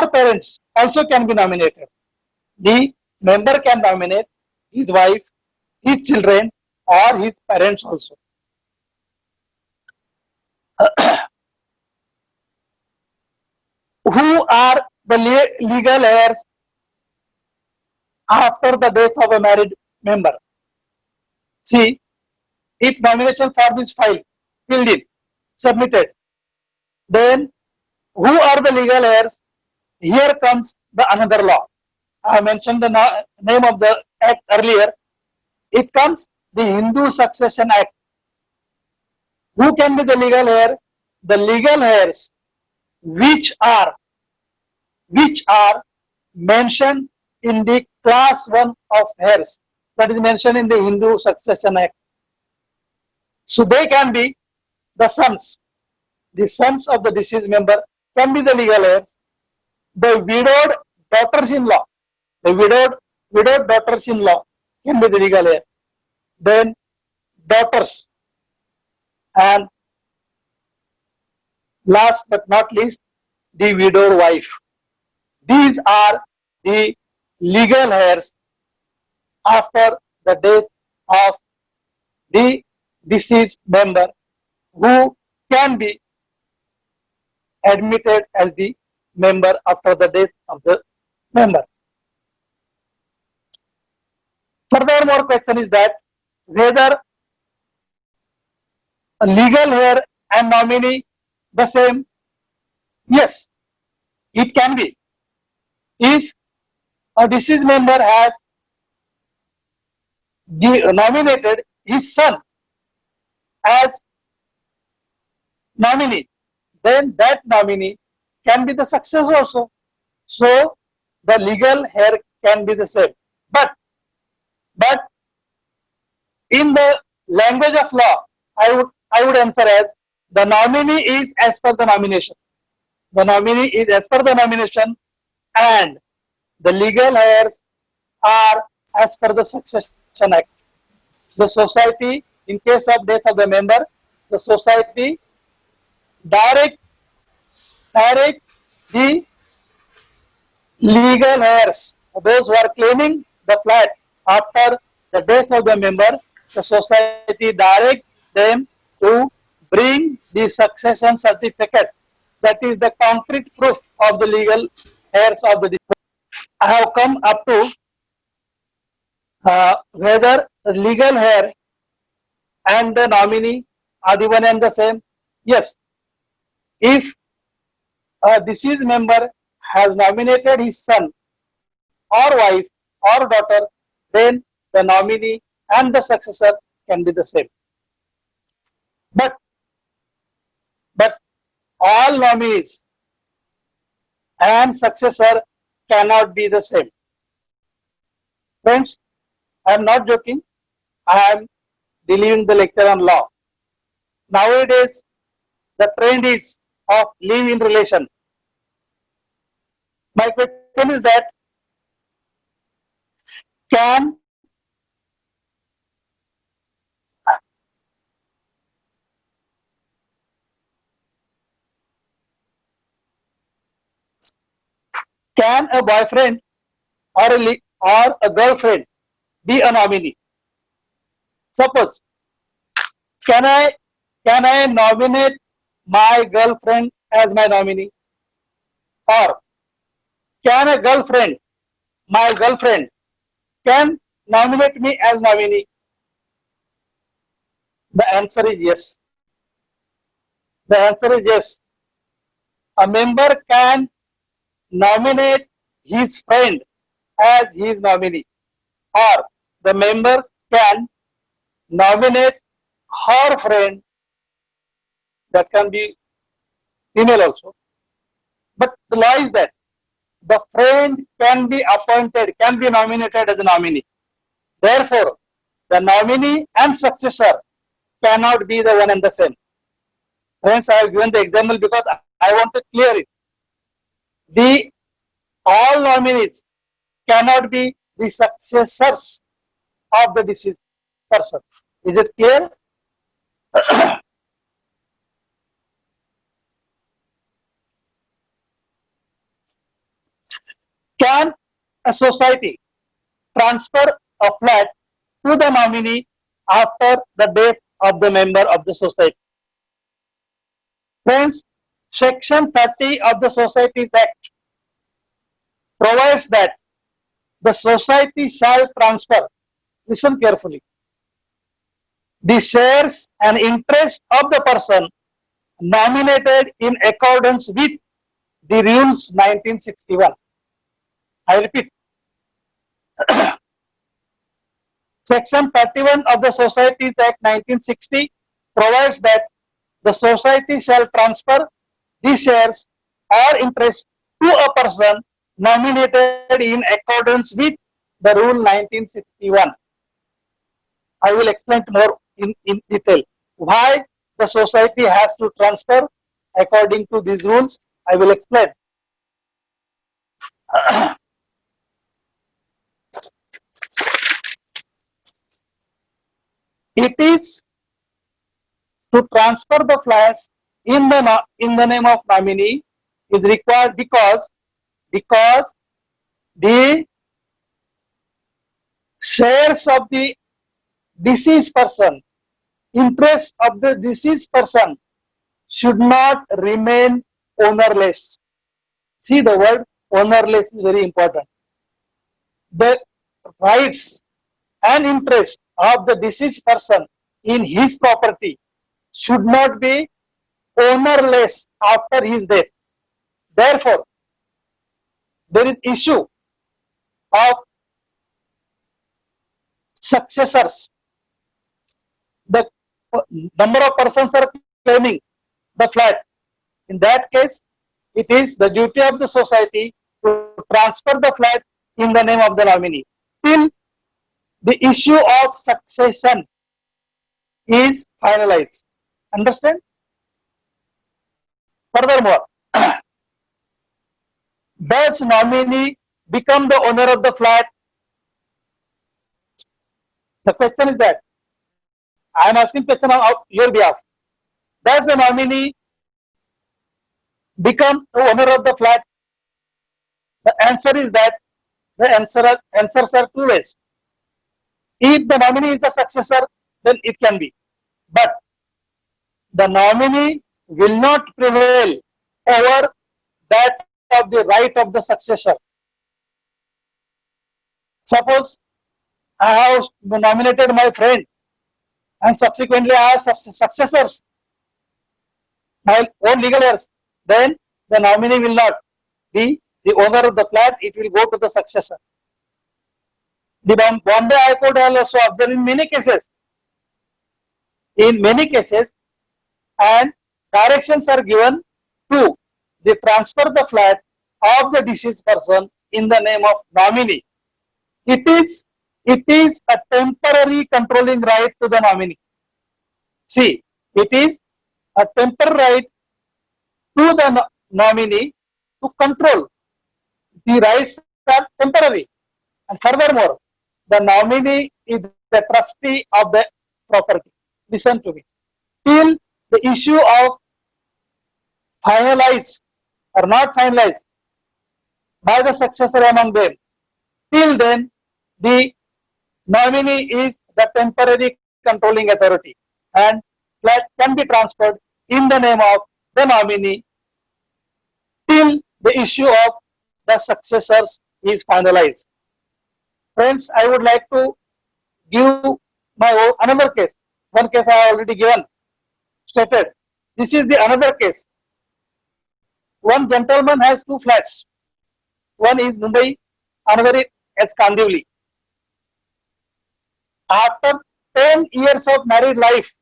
or parents also can be nominated. The member can nominate his wife, his children, or his parents also. Who are the legal heirs after the death of a married member? See, if nomination form is filled in, submitted, then who are the legal heirs? Here comes the another law. I mentioned the name of the act earlier. It comes the Hindu Succession Act. Who can be the legal heir? The legal heirs which are mentioned in the class 1 of heirs, that is mentioned in the Hindu Succession Act. So they can be the sons of the deceased member can be the legal heirs. The widowed daughters-in-law, widowed daughters-in-law can be the legal heir. Then daughters, and last but not least, the widowed wife. These are the legal heirs after the death of the deceased member, who can be admitted as the member after the death of the member. Furthermore, question is that whether a legal heir and nominee the same? Yes, it can be. If a deceased member has nominated his son as nominee, then that nominee can be the successor also. So the legal heir can be the same. But in the language of law, I would answer as the nominee is as per the nomination. The nominee is as per the nomination, and the legal heirs are as per the Succession Act. The society, in case of death of the member, the society direct the legal heirs, those who are claiming the flat after the death of the member, the society direct them to bring the succession certificate, that is the concrete proof of the legal heirs of the deceased. I have come up to whether the legal heir and the nominee are the one and the same. Yes, if a deceased member has nominated his son or wife or daughter, then the nominee and the successor can be the same. But all nominees and successor cannot be the same. Friends, I am not joking. I am delivering the lecture on law. Nowadays, the trend is of live-in relation. My question is that can a boyfriend or a girlfriend be a nominee. Suppose, can I nominate my girlfriend as my nominee? Or can a girlfriend, my girlfriend, can nominate me as nominee? The answer is yes. The answer is yes. A member can nominate his friend as his nominee, or the member can nominate her friend, that can be female also. But the law is that the friend can be appointed, can be nominated as a nominee. Therefore, the nominee and successor cannot be the one and the same. Friends, I have given the example because I want to clear it. The all nominees cannot be the successors of the deceased person. Is it clear? Can a society transfer a flat to the nominee after the death of the member of the society? Friends, Section 30 of the Societies Act provides that the society shall transfer, listen carefully, the shares and interest of the person nominated in accordance with the rules 1961. I repeat, Section 31 of the Societies Act 1960 provides that the society shall transfer the shares or interest to a person nominated in accordance with the rule 1961. I will explain more in detail why the society has to transfer according to these rules. I will explain. It is to transfer the flats in the name of nominee is required because the shares of the deceased person, interest of the deceased person should not remain ownerless. See, the word ownerless is very important. The rights and interest of the deceased person in his property should not be ownerless after his death. Therefore, there is issue of successors. The number of persons are claiming the flat. In that case, it is the duty of the society to transfer the flat in the name of the nominee till the issue of succession is finalized. Understand? Furthermore, does nominee become the owner of the flat? The question is that I am asking question on your behalf. Does the nominee become the owner of the flat? The answer is that the answers are two ways. If the nominee is the successor, then it can be. But the nominee will not prevail over that of the right of the successor. Suppose I have nominated my friend and subsequently I have successors, my own legal heirs, then the nominee will not be the owner of the flat, it will go to the successor. The Bombay High Court has also observed in many cases, and directions are given to the transfer the flat of the deceased person in the name of nominee. It is a temporary controlling right to the nominee. See, it is a temporary right to the nominee to control. The rights are temporary. And furthermore, the nominee is the trustee of the property. Listen to me. Till the issue of finalized or not finalized by the successor among them, till then the Nominee is the temporary controlling authority, and flat can be transferred in the name of the nominee till the issue of the successors is finalized. Friends, I would like to give another case. One case I have already given, stated. This is the another case. One gentleman has two flats. One is Mumbai, another is Kandivali. After 10 years of married life,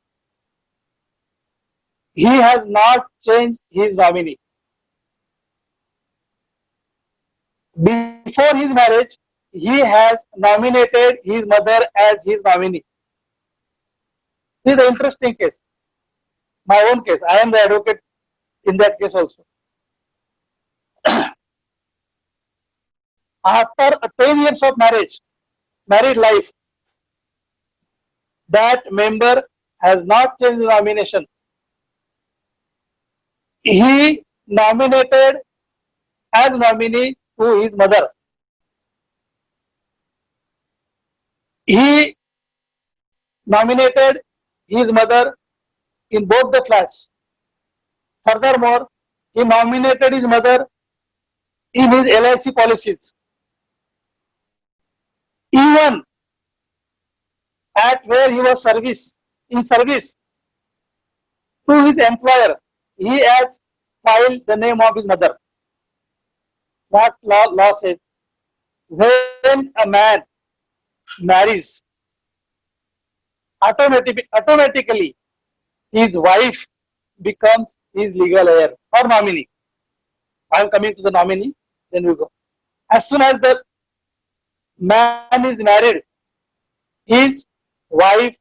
he has not changed his nominee. Before his marriage, he has nominated his mother as his nominee. This is an interesting case. My own case. I am the advocate in that case also. After 10 years of married life, that member has not changed the nomination. He nominated as nominee to his mother. He nominated his mother in both the flats. Furthermore, he nominated his mother in his LIC policies. Even at where he was in service to his employer, he has filed the name of his mother. What law says? When a man marries, automatically his wife becomes his legal heir or nominee. I am coming to the nominee, then we go. As soon as the man is married, his wife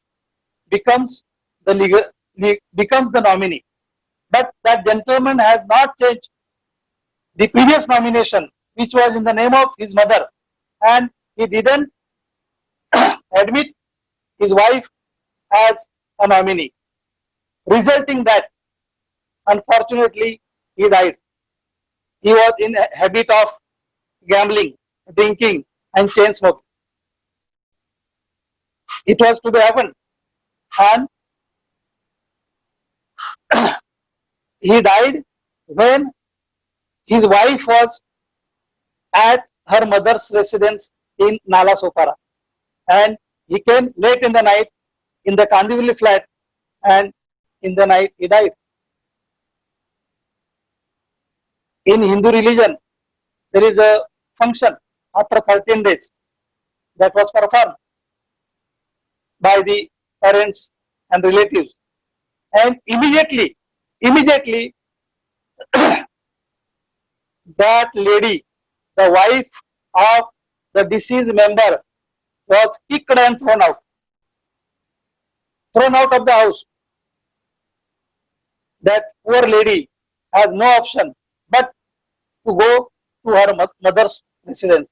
becomes becomes the nominee. But that gentleman has not changed the previous nomination, which was in the name of his mother, and he didn't admit his wife as a nominee, resulting that unfortunately he died. He was in a habit of gambling, drinking, and chain smoking. It was to be happened, and he died when his wife was at her mother's residence in Nala Sopara, and he came late in the night in the Kandivali flat, and in the night he died. In Hindu religion, there is a function after 13 days that was performed by the parents and relatives, and immediately that lady, the wife of the deceased member, was kicked and thrown out of the house. That poor lady has no option but to go to her mother's residence.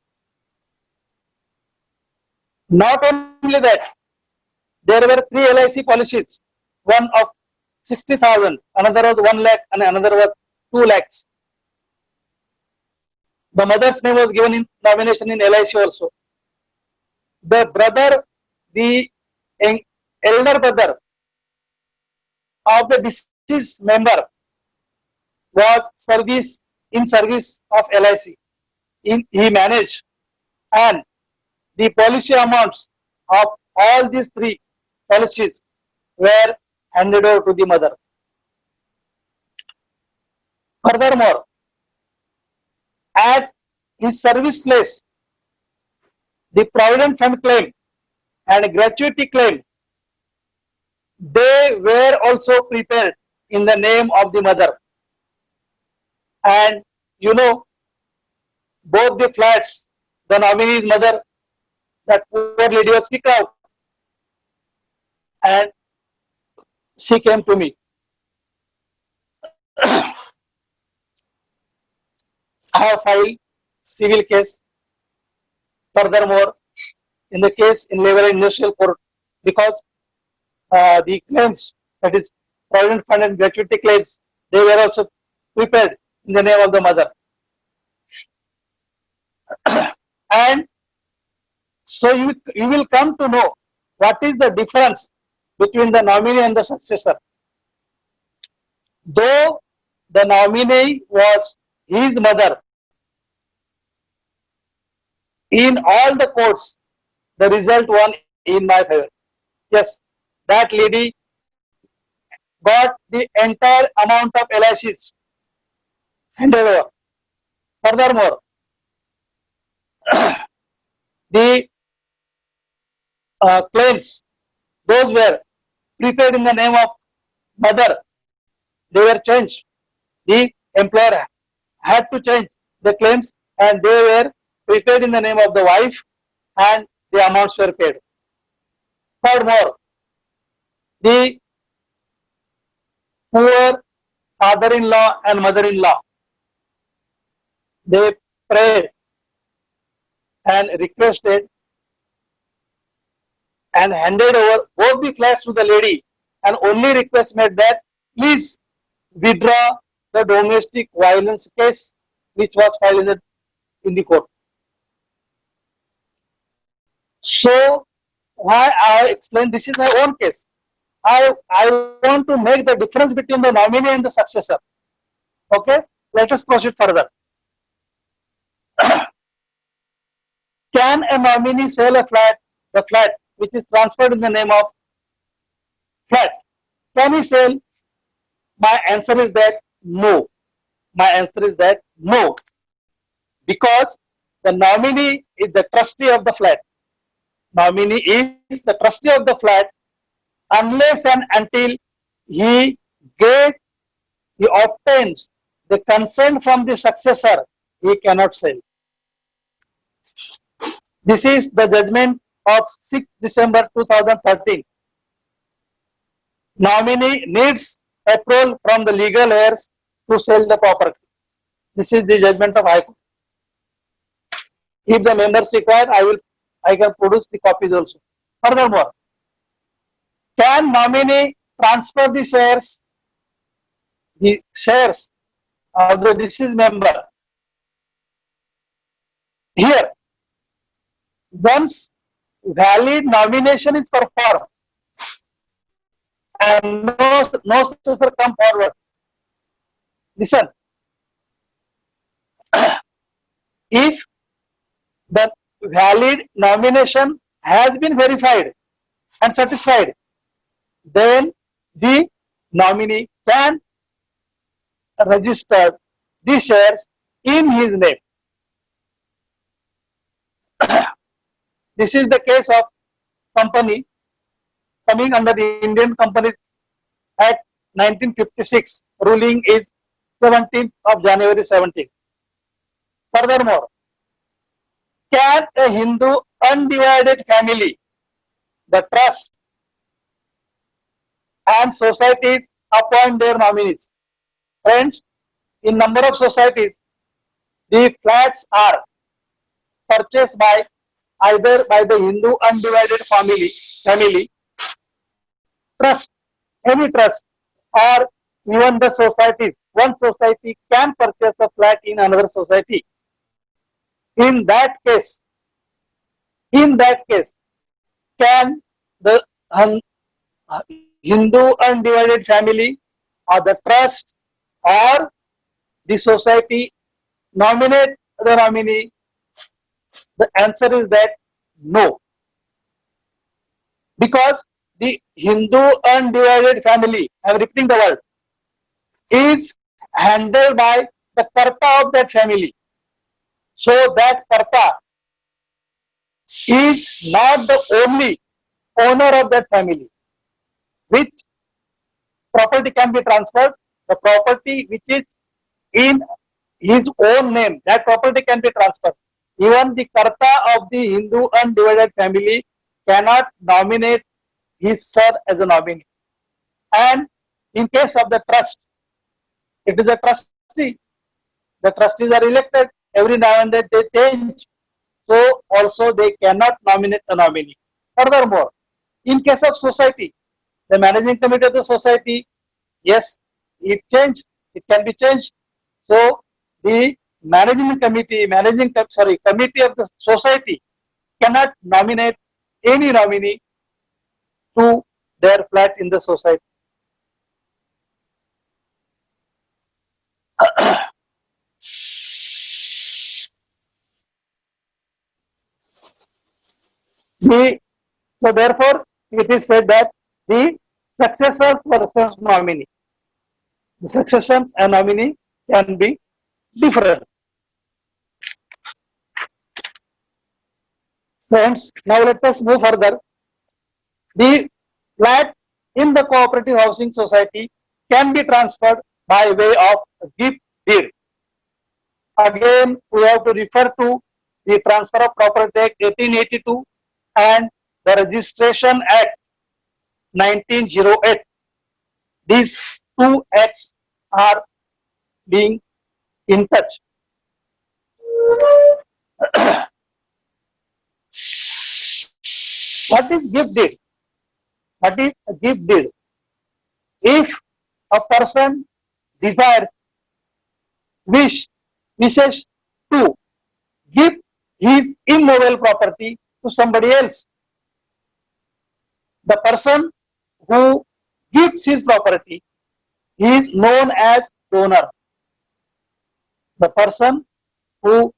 Not only that, there were 3 LIC policies, one of 60,000, another was 1 lakh, and another was 2 lakhs. The mother's name was given in nomination in LIC also. The brother, the elder brother of the deceased member was in service of LIC. He managed, and the policy amounts of all these 3 policies were handed over to the mother. Furthermore, at his service place, the provident fund claim and gratuity claim, they were also prepared in the name of the mother. And you know, both the flats, the nominee's mother, that poor lady was kicked out, and she came to me. I have filed civil case. Furthermore, in the case in Labor and Industrial Court, because the claims, that is provident fund and gratuity claims, they were also prepared in the name of the mother. And So you will come to know what is the difference between the nominee and the successor. Though the nominee was his mother, in all the courts, the result won in my favor. Yes, that lady got the entire amount of LICs handed over. Furthermore, the claims, those were prepaid in the name of mother, they were changed. The employer had to change the claims and they were prepaid in the name of the wife and the amounts were paid. Furthermore, the poor father-in-law and mother-in-law, they prayed and requested and handed over both the flats to the lady and only request made that please withdraw the domestic violence case which was filed in the court. So why I explain this is my own case. I want to make the difference between the nominee and the successor. Okay, let us proceed further. Can a nominee sell a flat, the flat which is transferred in the name of flat? Can he sell? My answer is that no. My answer is that no. Because the nominee is the trustee of the flat. Nominee is the trustee of the flat unless and until he obtains the consent from the successor, he cannot sell. This is the judgment of 6 December 2013. Nominee needs approval from the legal heirs to sell the property. This is the judgment of High Court. If the members require, I can produce the copies also. Furthermore, can nominee transfer the shares of the deceased member? Here, once valid nomination is performed and no successor come forward, listen, if the valid nomination has been verified and satisfied, then the nominee can register the shares in his name. This is the case of company coming under the Indian Companies Act 1956. Ruling is 17th of January 17. Furthermore, can a Hindu undivided family, the trust and societies appoint their nominees? Friends, in number of societies, the flats are purchased by either by the Hindu undivided family, trust, any trust, or even the society. One society can purchase a flat in another society. In that case, can the Hindu undivided family or the trust or the society nominate the nominee? The answer is that no. Because the Hindu undivided family, I am repeating the word, is handled by the Karta of that family. So that Karta is not the only owner of that family. Which property can be transferred? The property which is in his own name, that property can be transferred. Even the Karta of the Hindu undivided family cannot nominate his son as a nominee. And in case of the trust, it is a trustee. The trustees are elected. Every now and then they change. So also they cannot nominate a nominee. Furthermore, in case of society, the managing committee of the society, yes, it can be changed. So the committee of the society cannot nominate any nominee to their flat in the society. So therefore, it is said that the successors versus nominee, the successions and nominee can be different. Friends, now let us move further. The flat in the cooperative housing society can be transferred by way of gift deed. Again, we have to refer to the Transfer of Property Act 1882 and the Registration Act 1908. These two acts are being in touch. What is gift deed? What is a gift deed? If a person desires, wishes to give his immovable property to somebody else, the person who gives his property is known as donor. The person who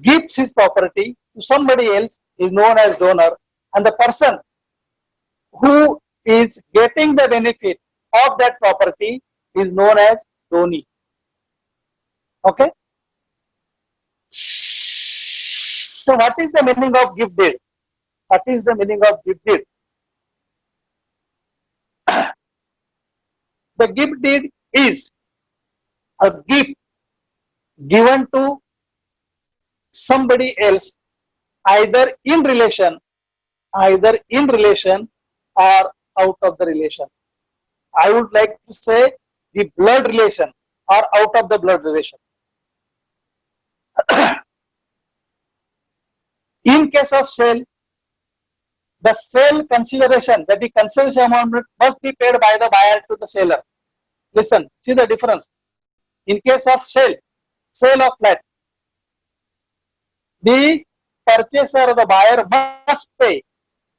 gives his property to somebody else is known as donor, and the person who is getting the benefit of that property is known as donee. Okay. So what is the meaning of gift deed? What is the meaning of gift deed? The gift deed is a gift given to somebody else, either in relation or out of the relation. I would like to say the blood relation or out of the blood relation. In case of sale, the sale consideration, that the consideration amount must be paid by the buyer to the seller. Listen, see the difference. In case of sale of flat, the purchaser or the buyer must pay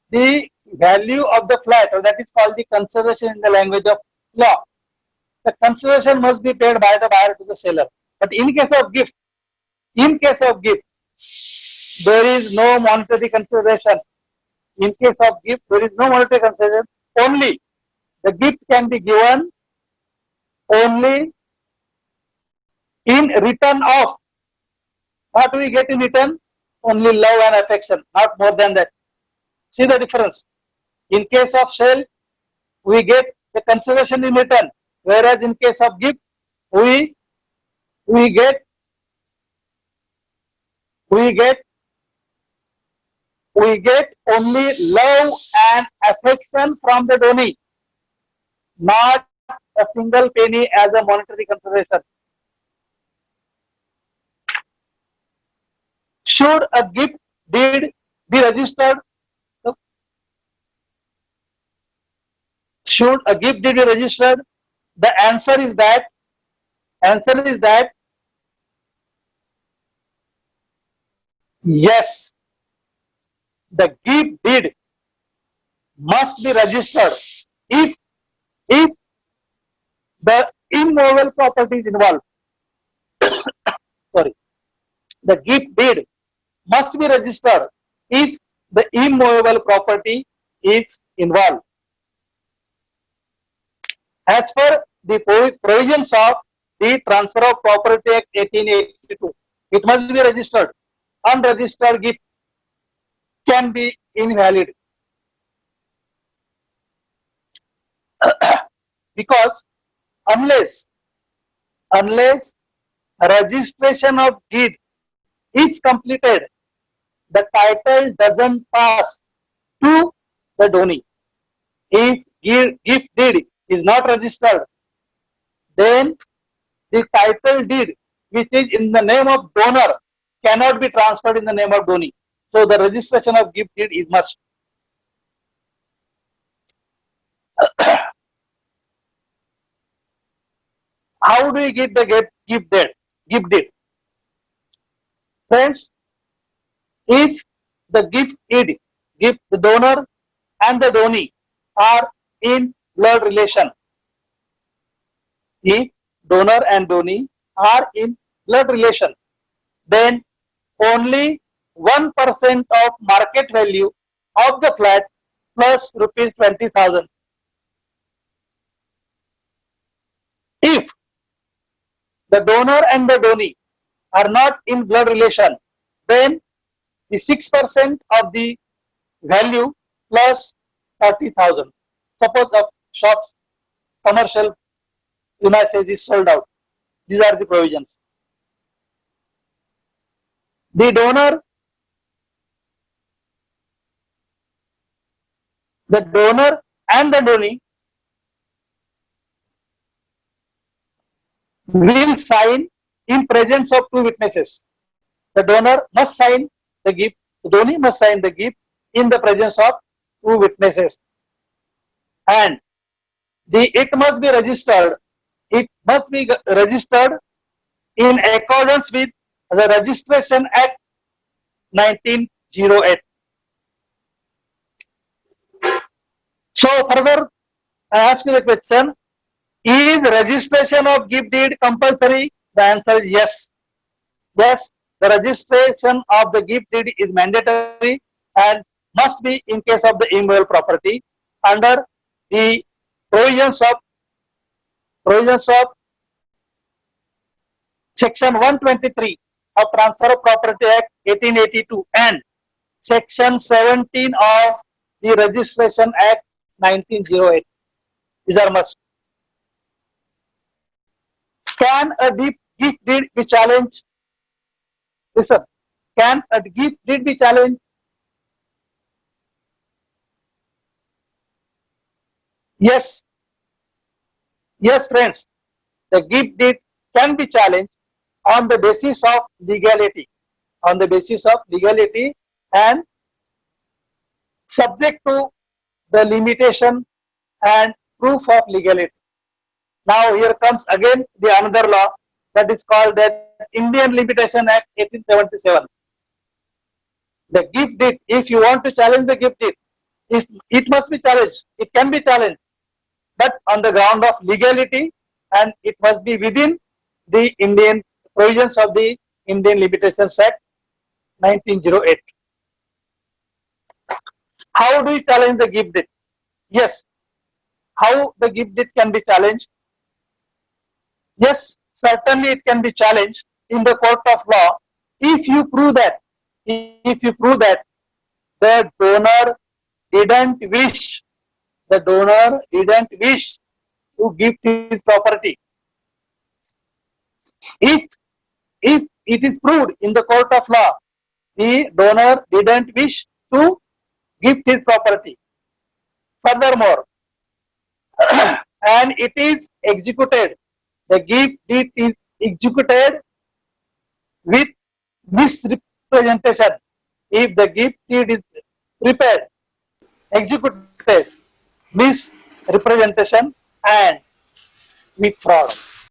the value of the flat, or that is called the consideration in the language of law. The consideration must be paid by the buyer to the seller. But in case of gift, there is no monetary consideration. In case of gift, there is no monetary consideration. Only the gift can be given only in return of. What we get in return? Only love and affection, not more than that. See the difference. In case of sale, we get the consideration in return, whereas in case of gift, we get only love and affection from the donee, not a single penny as a monetary consideration. Should a gift deed be registered? Should a gift deed be registered? The answer is that yes, the gift deed must be registered if the immovable property is involved. Sorry, the gift deed must be registered if the immovable property is involved. As per the provisions of the Transfer of Property Act 1882, it must be registered. Unregistered gift can be invalid. Because unless registration of deed is completed, the title doesn't pass to the donee. If gift deed is not registered, then the title deed, which is in the name of donor, cannot be transferred in the name of donee. So the registration of gift deed is must. How do we get the gift deed? Friends, if the gift deed, gift, the donor and the donee are in blood relation. If donor and donee are in blood relation, then only 1% of market value of the flat plus rupees 20,000. If the donor and the donee are not in blood relation, then the 6% of the value plus 30,000. Suppose a shop commercial premises is sold out. These are the provisions. The donor and the donee will sign in presence of two witnesses. The donor must sign the gift, the donee must sign the gift in the presence of two witnesses. And it must be registered. It must be registered in accordance with the Registration Act 1908. So further, I ask you the question: is registration of gift deed compulsory? The answer is yes. Yes, the registration of the gift deed is mandatory and must be in case of the immovable property under the provisions of Section 123 of Transfer of Property Act 1882 and Section 17 of the Registration Act 1908. These are must. Can a gift deed be challenged? Listen, can a gift deed be challenged? Yes. Yes, friends. The gift deed can be challenged on the basis of legality. On the basis of legality and subject to the limitation and proof of legality. Now here comes again the another law that is called the Indian Limitation Act 1877. The gift deed, if you want to challenge the gift deed, it must be challenged. It can be challenged, but on the ground of legality, and it must be within the Indian provisions of the Indian Limitations Act 1908. How do you challenge the gift deed? Yes. How the gift deed can be challenged? Yes, certainly it can be challenged in the court of law if you prove that the donor didn't wish to gift his property. If it is proved in the court of law, the donor didn't wish to gift his property. Furthermore, and it is executed, the gift deed is executed with misrepresentation. If the gift deed is prepared, executed, misrepresentation and with fraud.